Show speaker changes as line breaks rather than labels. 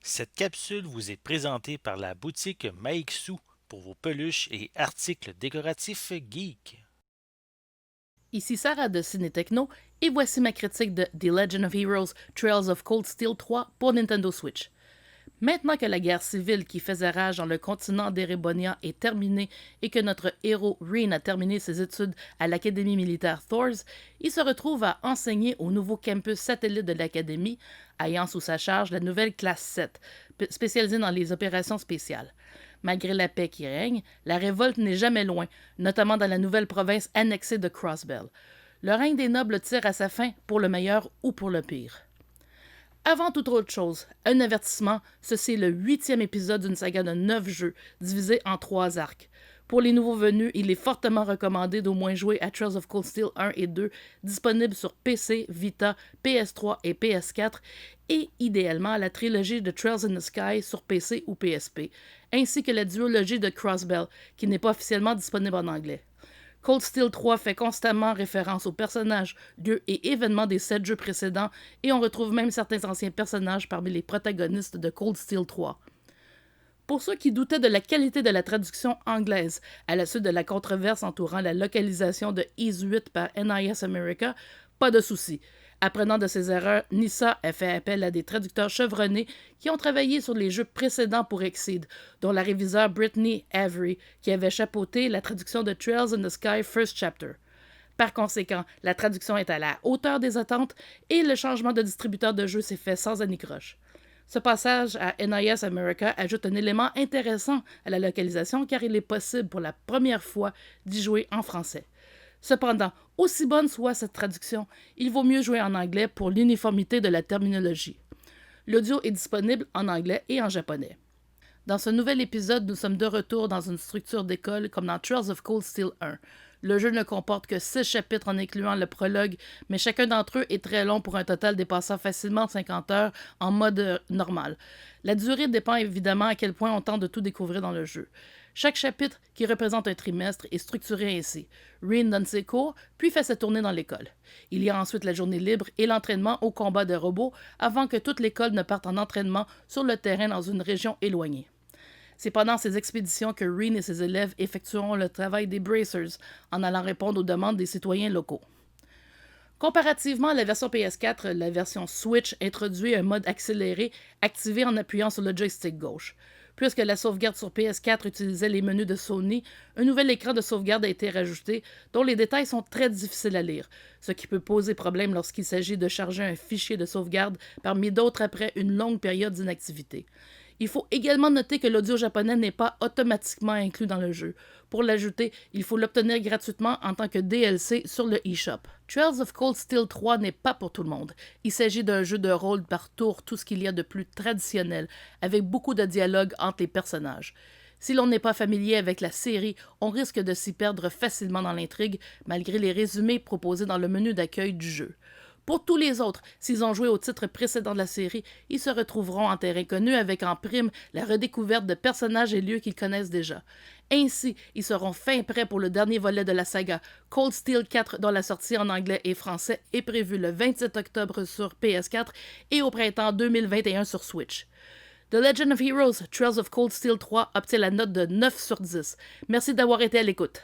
Cette capsule vous est présentée par la boutique Maixu pour vos peluches et articles décoratifs geeks.
Ici Sarah de Ciné Techno et voici ma critique de The Legend of Heroes Trails of Cold Steel 3 pour Nintendo Switch. Maintenant que la guerre civile qui faisait rage dans le continent d'Erebonia est terminée et que notre héros Reen a terminé ses études à l'Académie militaire Thors, il se retrouve à enseigner au nouveau campus satellite de l'Académie, ayant sous sa charge la nouvelle classe 7, spécialisée dans les opérations spéciales. Malgré la paix qui règne, la révolte n'est jamais loin, notamment dans la nouvelle province annexée de Crossbell. Le règne des nobles tire à sa fin pour le meilleur ou pour le pire. Avant toute autre chose, un avertissement, ceci est le 8e épisode d'une saga de 9 jeux, divisé en 3 arcs. Pour les nouveaux venus, il est fortement recommandé d'au moins jouer à Trails of Cold Steel 1 et 2, disponibles sur PC, Vita, PS3 et PS4, et idéalement la trilogie de Trails in the Sky sur PC ou PSP, ainsi que la duologie de Crossbell, qui n'est pas officiellement disponible en anglais. Cold Steel 3 fait constamment référence aux personnages, lieux et événements des 7 jeux précédents, et on retrouve même certains anciens personnages parmi les protagonistes de Cold Steel 3. Pour ceux qui doutaient de la qualité de la traduction anglaise à la suite de la controverse entourant la localisation de Ease 8 par NIS America, pas de souci. Apprenant de ses erreurs, Nissa a fait appel à des traducteurs chevronnés qui ont travaillé sur les jeux précédents pour Exceed, dont la réviseure Brittany Avery, qui avait chapeauté la traduction de Trails in the Sky First Chapter. Par conséquent, la traduction est à la hauteur des attentes et le changement de distributeur de jeu s'est fait sans anicroche. Ce passage à NIS America ajoute un élément intéressant à la localisation car il est possible pour la première fois d'y jouer en français. Cependant, aussi bonne soit cette traduction, il vaut mieux jouer en anglais pour l'uniformité de la terminologie. L'audio est disponible en anglais et en japonais. Dans ce nouvel épisode, nous sommes de retour dans une structure d'école comme dans Trails of Cold Steel 1. Le jeu ne comporte que 6 chapitres en incluant le prologue, mais chacun d'entre eux est très long pour un total dépassant facilement 50 heures en mode normal. La durée dépend évidemment à quel point on tente de tout découvrir dans le jeu. Chaque chapitre, qui représente un trimestre, est structuré ainsi. Reen donne ses cours, puis fait sa tournée dans l'école. Il y a ensuite la journée libre et l'entraînement au combat de robots avant que toute l'école ne parte en entraînement sur le terrain dans une région éloignée. C'est pendant ces expéditions que Reen et ses élèves effectueront le travail des Bracers en allant répondre aux demandes des citoyens locaux. Comparativement à la version PS4, la version Switch introduit un mode accéléré activé en appuyant sur le joystick gauche. Puisque la sauvegarde sur PS4 utilisait les menus de Sony, un nouvel écran de sauvegarde a été rajouté, dont les détails sont très difficiles à lire, ce qui peut poser problème lorsqu'il s'agit de charger un fichier de sauvegarde parmi d'autres après une longue période d'inactivité. Il faut également noter que l'audio japonais n'est pas automatiquement inclus dans le jeu. Pour l'ajouter, il faut l'obtenir gratuitement en tant que DLC sur le eShop. Trails of Cold Steel 3 n'est pas pour tout le monde. Il s'agit d'un jeu de rôle par tour, tout ce qu'il y a de plus traditionnel, avec beaucoup de dialogue entre les personnages. Si l'on n'est pas familier avec la série, on risque de s'y perdre facilement dans l'intrigue, malgré les résumés proposés dans le menu d'accueil du jeu. Pour tous les autres, s'ils ont joué au titre précédent de la série, ils se retrouveront en terrain connu avec en prime la redécouverte de personnages et lieux qu'ils connaissent déjà. Ainsi, ils seront fin prêts pour le dernier volet de la saga, Cold Steel 4, dont la sortie en anglais et français est prévue le 27 octobre sur PS4 et au printemps 2021 sur Switch. The Legend of Heroes, Trails of Cold Steel 3 obtient la note de 9 sur 10. Merci d'avoir été à l'écoute.